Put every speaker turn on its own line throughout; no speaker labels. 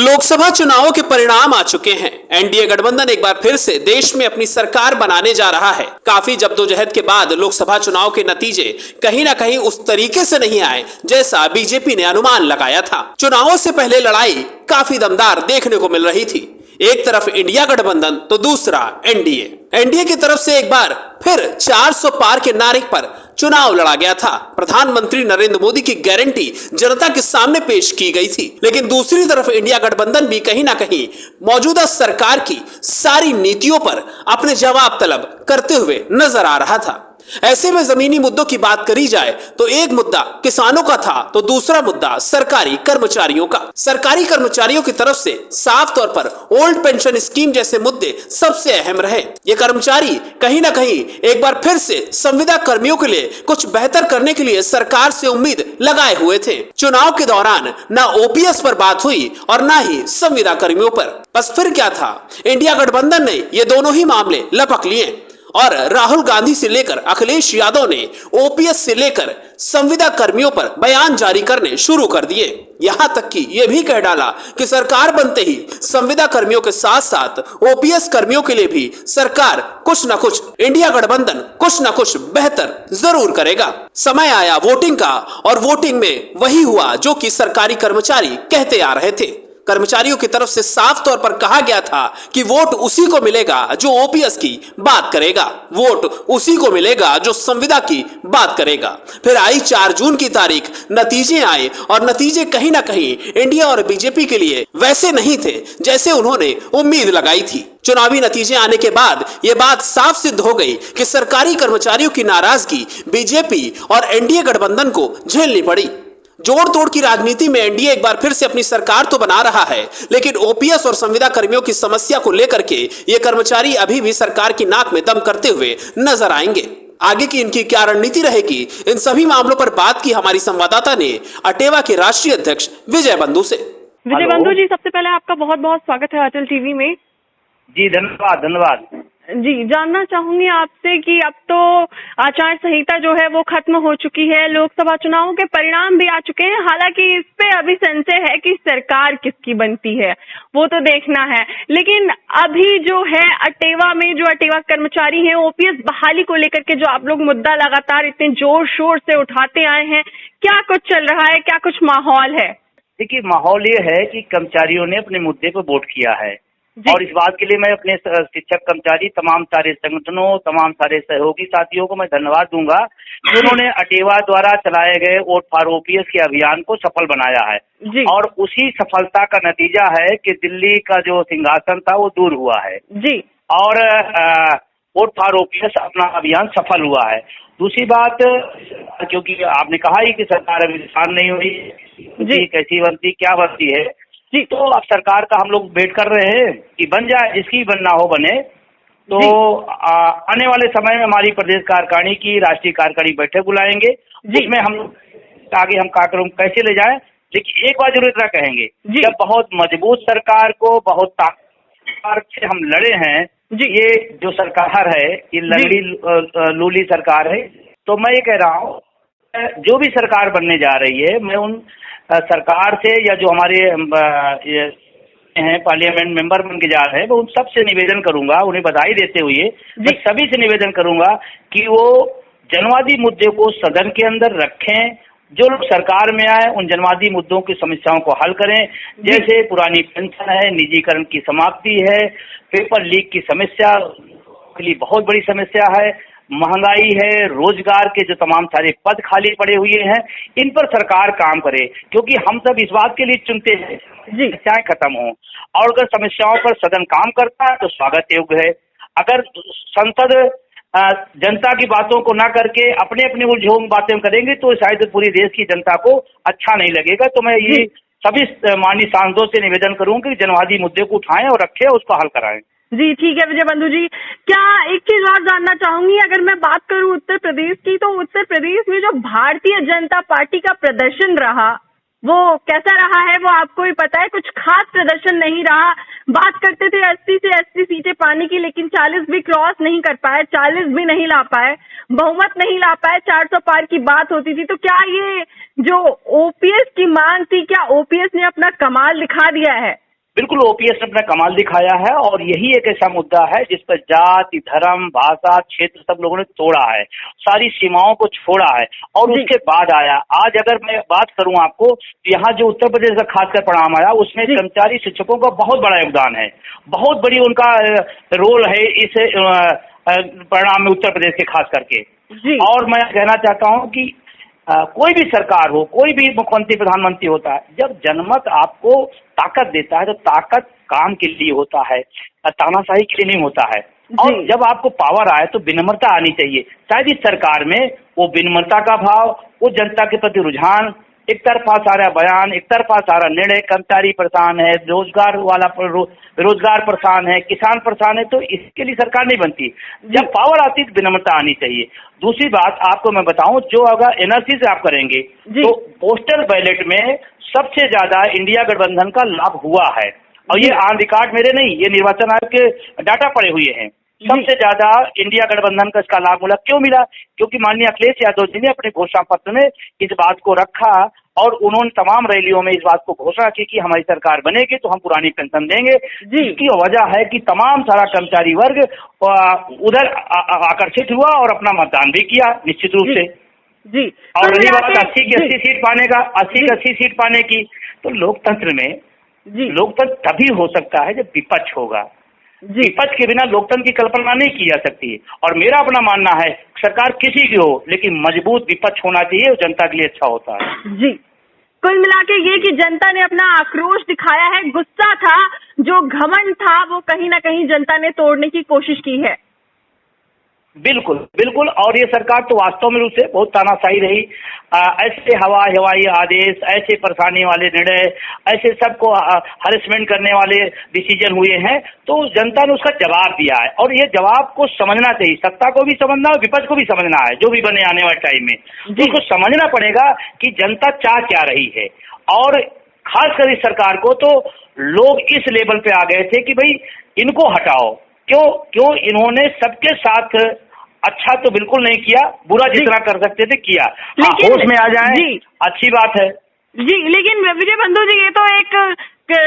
लोकसभा चुनावों के परिणाम आ चुके हैं। एनडीए गठबंधन एक बार फिर से देश में अपनी सरकार बनाने जा रहा है। काफी जद्दोजहद के बाद लोकसभा चुनाव के नतीजे कहीं ना कहीं उस तरीके से नहीं आए जैसा बीजेपी ने अनुमान लगाया था। चुनावों से पहले लड़ाई काफी दमदार देखने को मिल रही थी। एक तरफ इंडिया गठबंधन तो दूसरा एनडीए। एनडीए की तरफ से एक बार फिर 400 पार के नारे पर चुनाव लड़ा गया था। प्रधानमंत्री नरेंद्र मोदी की गारंटी जनता के सामने पेश की गई थी। लेकिन दूसरी तरफ इंडिया गठबंधन भी कहीं ना कहीं मौजूदा सरकार की सारी नीतियों पर अपने जवाब तलब करते हुए नजर आ रहा था। ऐसे में जमीनी मुद्दों की बात करी जाए तो एक मुद्दा किसानों का था तो दूसरा मुद्दा सरकारी कर्मचारियों का। सरकारी कर्मचारियों की तरफ से साफ तौर पर ओल्ड पेंशन स्कीम जैसे मुद्दे सबसे अहम रहे। ये कर्मचारी कहीं ना कहीं एक बार फिर से संविदा कर्मियों के लिए कुछ बेहतर करने के लिए सरकार से उम्मीद लगाए हुए थे। चुनाव के दौरान ना ओपीएस पर बात हुई और ना ही संविदा कर्मियों पर। बस फिर क्या था, इंडिया गठबंधन ने ये दोनों ही मामले लपक लिए और राहुल गांधी से लेकर अखिलेश यादव ने ओपीएस से लेकर संविदा कर्मियों पर बयान जारी करने शुरू कर दिए। यहां तक कि यह भी कह डाला कि सरकार बनते ही संविदा कर्मियों के साथ साथ ओपीएस कर्मियों के लिए भी सरकार कुछ न कुछ, इंडिया गठबंधन कुछ न कुछ बेहतर जरूर करेगा। समय आया वोटिंग का और वोटिंग में वही हुआ जो कि सरकारी कर्मचारी कहते आ रहे थे। कर्मचारियों की तरफ से साफ तौर पर कहा गया था कि वोट उसी को मिलेगा जो ओपीएस की बात करेगा, वोट उसी को मिलेगा जो संविदा की बात करेगा। फिर आई 4 जून की तारीख, नतीजे आए और नतीजे कहीं ना कहीं इंडिया और बीजेपी के लिए वैसे नहीं थे जैसे उन्होंने उम्मीद लगाई थी। चुनावी नतीजे आने के बाद यह बात साफ सिद्ध हो गई कि सरकारी कर्मचारियों की नाराजगी बीजेपी और एनडीए गठबंधन को झेलनी पड़ी। जोड़ तोड़ की राजनीति में एनडीए एक बार फिर से अपनी सरकार तो बना रहा है, लेकिन ओपीएस और संविदा कर्मियों की समस्या को लेकर के ये कर्मचारी अभी भी सरकार की नाक में दम करते हुए नजर आएंगे। आगे की इनकी क्या रणनीति रहेगी, इन सभी मामलों पर बात की हमारी संवाददाता ने अटेवा के राष्ट्रीय अध्यक्ष विजय बंधु से।
विजय बंधु जी, सबसे पहले आपका बहुत बहुत स्वागत है अटल टीवी में।
जी धन्यवाद धन्यवाद।
जी, जानना चाहूंगी आपसे कि अब तो आचार संहिता जो है वो खत्म हो चुकी है, लोकसभा चुनावों के परिणाम भी आ चुके हैं। हालांकि इस पे अभी संशय है कि सरकार किसकी बनती है, वो तो देखना है। लेकिन अभी जो है अटेवा में जो अटेवा कर्मचारी हैं, ओपीएस बहाली को लेकर के जो आप लोग मुद्दा लगातार इतने जोर शोर से उठाते आए हैं, क्या कुछ चल रहा है, क्या कुछ माहौल है?
देखिए, माहौल ये है कि कर्मचारियों ने अपने मुद्दे पर वोट किया है और इस बात के लिए मैं अपने शिक्षक कर्मचारी, तमाम सारे संगठनों, तमाम सारे सहयोगी साथियों को मैं धन्यवाद दूंगा कि उन्होंने अटेवा द्वारा चलाए गए वोट फॉर ओपीएस के अभियान को सफल बनाया है। और उसी सफलता का नतीजा है कि दिल्ली का जो सिंहासन था वो दूर हुआ है
जी। और
वोट फॉर ओपीएस अपना अभियान सफल हुआ है। दूसरी बात, क्योंकि आपने कहा ही कि सरकार अभी स्थान नहीं हुई जी, कैसी बनती, क्या बनती है जी, तो अब सरकार का हम लोग वेट कर रहे हैं कि बन जाए, जिसकी बनना हो बने। तो आने वाले समय में हमारी प्रदेश कार्यकारिणी की राष्ट्रीय कार्यकारिणी बैठक बुलाएंगे, जिसमें हम आगे हम कार्यक्रम कैसे ले जाएं। लेकिन एक बात जरूर कहेंगे, जब बहुत मजबूत सरकार को बहुत ताकतवर से हम लड़े हैं, ये जो सरकार है ये लंगड़ी लूली सरकार है। तो मैं ये कह रहा हूँ, जो भी सरकार बनने जा रही है, मैं उन सरकार से या जो हमारे हैं पार्लियामेंट मेंबर बन के जा रहे हैं, मैं उन सबसे निवेदन करूंगा, उन्हें बधाई देते हुए मैं सभी से निवेदन करूंगा कि वो जनवादी मुद्दे को सदन के अंदर रखें। जो लोग सरकार में आए उन जनवादी मुद्दों की समस्याओं को हल करें, जैसे पुरानी पेंशन है, निजीकरण की समाप्ति है, पेपर लीक की समस्या के लिए बहुत बड़ी समस्या है, महंगाई है, रोजगार के जो तमाम सारे पद खाली पड़े हुए हैं, इन पर सरकार काम करे। क्योंकि हम सब इस बात के लिए चुनते हैं समस्याएं खत्म हो, और अगर समस्याओं पर सदन काम करता है तो स्वागत योग्य है। अगर संसद जनता की बातों को ना करके अपने अपने उलझोंग बातें करेंगे तो शायद पूरी देश की जनता को अच्छा नहीं लगेगा। तो मैं ये सभी माननीय सांसदों से निवेदन करूंगा कि जनवादी मुद्दे को उठाएं और रखें, उसको हल कराएं।
जी ठीक है विजय बंधु जी, क्या एक चीज और जानना चाहूंगी, अगर मैं बात करूं उत्तर प्रदेश की, तो उत्तर प्रदेश में जो भारतीय जनता पार्टी का प्रदर्शन रहा वो कैसा रहा है, वो आपको ही पता है। कुछ खास प्रदर्शन नहीं रहा। बात करते थे 80 से 80 सीटें पाने की, लेकिन 40 भी क्रॉस नहीं कर पाए, 40 भी नहीं ला पाए, बहुमत नहीं ला पाए, 400 पार की बात होती थी। तो क्या ये जो ओपीएस की मांग थी, क्या ओपीएस ने अपना कमाल दिखा दिया है?
बिल्कुल ओपीएस ने अपना कमाल दिखाया है और यही एक ऐसा मुद्दा है जिस पर जाति, धर्म, भाषा, क्षेत्र सब लोगों ने तोड़ा है, सारी सीमाओं को छोड़ा है और उसके बाद आया। आज अगर मैं बात करूं आपको, यहाँ जो उत्तर प्रदेश का खासकर परिणाम आया उसमें कर्मचारी शिक्षकों का बहुत बड़ा योगदान है, बहुत बड़ी उनका रोल है इस परिणाम में उत्तर प्रदेश के खास करके। और मैं कहना चाहता हूं कि कोई भी सरकार हो, कोई भी मुख्यमंत्री प्रधानमंत्री होता है, जब जनमत आपको ताकत देता है तो ताकत काम के लिए होता है, तानाशाही के लिए नहीं होता है। और जब आपको पावर आए तो विनम्रता आनी चाहिए। शायद इस सरकार में वो विनम्रता का भाव, वो जनता के प्रति रुझान, एक तरफा सारा बयान, एक तरफा सारा निर्णय, कर्मचारी परेशान है, रोजगार परेशान है, किसान परेशान है, तो इसके लिए सरकार नहीं बनती। जब पावर आती तो विनम्रता आनी चाहिए। दूसरी बात आपको मैं बताऊं, जो अगर एनआरसी से आप करेंगे तो पोस्टल बैलेट में सबसे ज्यादा इंडिया गठबंधन का लाभ हुआ है और ये ऑन रिकॉर्ड मेरे नहीं, ये निर्वाचन आयोग के डाटा पड़े हुए हैं। सबसे ज्यादा इंडिया गठबंधन का इसका लाभ मिला। क्यों मिला? क्योंकि माननीय अखिलेश यादव जी ने अपने घोषणा पत्र में इस बात को रखा और उन्होंने तमाम रैलियों में इस बात को घोषणा की कि हमारी सरकार बनेगी तो हम पुरानी पेंशन देंगे। इसकी वजह है कि तमाम सारा कर्मचारी वर्ग उधर आकर्षित हुआ और अपना मतदान भी किया निश्चित रूप से। और रही बात 80 की 80 सीट पाने का, 80 की 80 सीट पाने की, तो लोकतंत्र में लोकतंत्र तभी हो सकता है जब विपक्ष होगा। विपक्ष के बिना लोकतंत्र की कल्पना नहीं की जा सकती। और मेरा अपना मानना है सरकार किसी की हो लेकिन मजबूत विपक्ष होना चाहिए और जनता के लिए अच्छा होता है।
जी, कुल मिला के ये कि जनता ने अपना आक्रोश दिखाया है, गुस्सा था, जो घमंड था वो कहीं ना कहीं जनता ने तोड़ने की कोशिश की है।
बिल्कुल बिल्कुल। और ये सरकार तो वास्तव में रूप से बहुत तानाशाही रही। ऐसे हवाई आदेश, ऐसे परेशानी वाले निर्णय, ऐसे सबको हरेसमेंट करने वाले डिसीजन हुए हैं, तो जनता ने उसका जवाब दिया है और ये जवाब को समझना चाहिए। सत्ता को भी समझना है, विपक्ष को भी समझना है, जो भी बने आने वाले टाइम में तो उसको समझना पड़ेगा कि जनता चाह क्या रही है। और खासकर इस सरकार को तो लोग इस लेवल पे आ गए थे कि भाई इनको हटाओ। क्यों इन्होंने सबके साथ अच्छा तो बिल्कुल नहीं किया, बुरा जितना कर सकते थे किया। होश में आ जाए अच्छी बात है
जी। लेकिन विजय बंधु जी, ये तो एक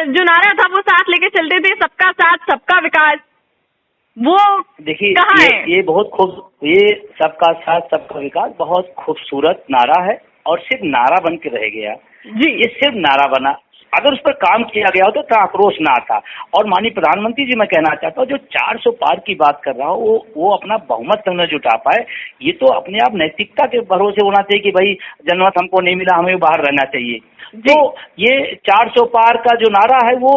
जो नारा था वो साथ लेके चलते थे, सबका साथ सबका विकास, वो देखिए
ये बहुत खूब, ये सबका साथ सबका विकास बहुत खूबसूरत नारा है और सिर्फ नारा बन के रह गया जी। ये सिर्फ नारा बना, अगर उस पर काम किया गया हो तो आक्रोश ना आता। और माननीय प्रधानमंत्री जी, मैं कहना चाहता हूँ जो 400 पार की बात कर रहा हूँ वो अपना बहुमत तक न जुटा पाए, ये तो अपने आप नैतिकता के भरोसे होना चाहिए कि भाई जनमत हमको नहीं मिला, हमें बाहर रहना चाहिए। तो ये 400 पार का जो नारा है वो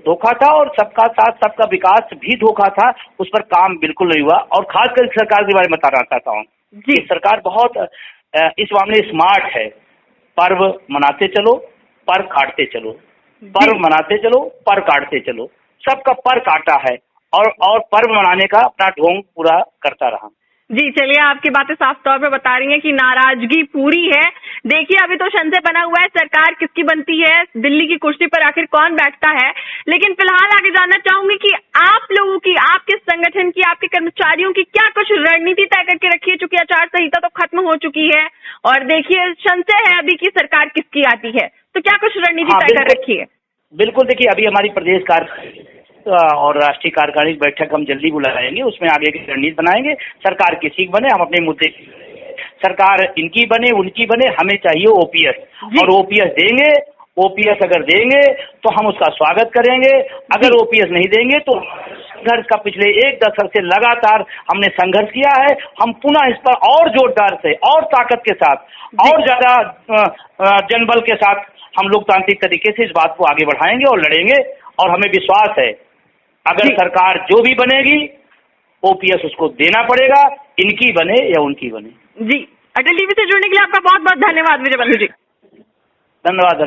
धोखा था और सबका साथ सबका विकास भी धोखा था, उस पर काम बिल्कुल नहीं हुआ। और खासकर सरकार के बारे में बताना चाहता हूँ कि सरकार बहुत इस मामले स्मार्ट है। पर्व मनाते चलो, पर काटते चलो, पर्व मनाते चलो, पर काटते चलो, सबका पर काटा है और पर्व मनाने का अपना ढोंग पूरा करता रहा।
जी, चलिए, आपकी बातें साफ तौर पे बता रही हैं कि नाराजगी पूरी है। देखिए, अभी तो संशय बना हुआ है सरकार किसकी बनती है, दिल्ली की कुर्सी पर आखिर कौन बैठता है। लेकिन फिलहाल आगे जानना चाहूंगी कि आप लोगों की, आपके संगठन की, आपके कर्मचारियों की क्या कुछ रणनीति तय करके रखी है, चूंकि आचार संहिता तो खत्म हो चुकी है और देखिए संशय है अभी की सरकार किसकी आती है, तो क्या कुछ रणनीति तय कर रखी है?
बिल्कुल, देखिए अभी हमारी प्रदेश और राष्ट्रीय कार्यकारिणी बैठक हम जल्दी बुलाएंगे, उसमें आगे की रणनीति बनाएंगे। सरकार किसी की बने, हम अपने मुद्दे, सरकार इनकी बने उनकी बने, हमें चाहिए ओपीएस और ओपीएस देंगे। ओपीएस अगर देंगे तो हम उसका स्वागत करेंगे, अगर ओपीएस नहीं देंगे तो संघर्ष का पिछले 1 दशक से लगातार हमने संघर्ष किया है, हम पुनः इस पर और जोरदार से और ताकत के साथ और ज्यादा जनबल के साथ हम लोकतांत्रिक तरीके से इस बात को आगे बढ़ाएंगे और लड़ेंगे। और हमें विश्वास है अगर सरकार जो भी बनेगी ओपीएस उसको देना पड़ेगा, इनकी बने या उनकी बने।
जी, अटल टीवी से जुड़ने के लिए आपका बहुत बहुत धन्यवाद विजय बंधु जी।
धन्यवाद।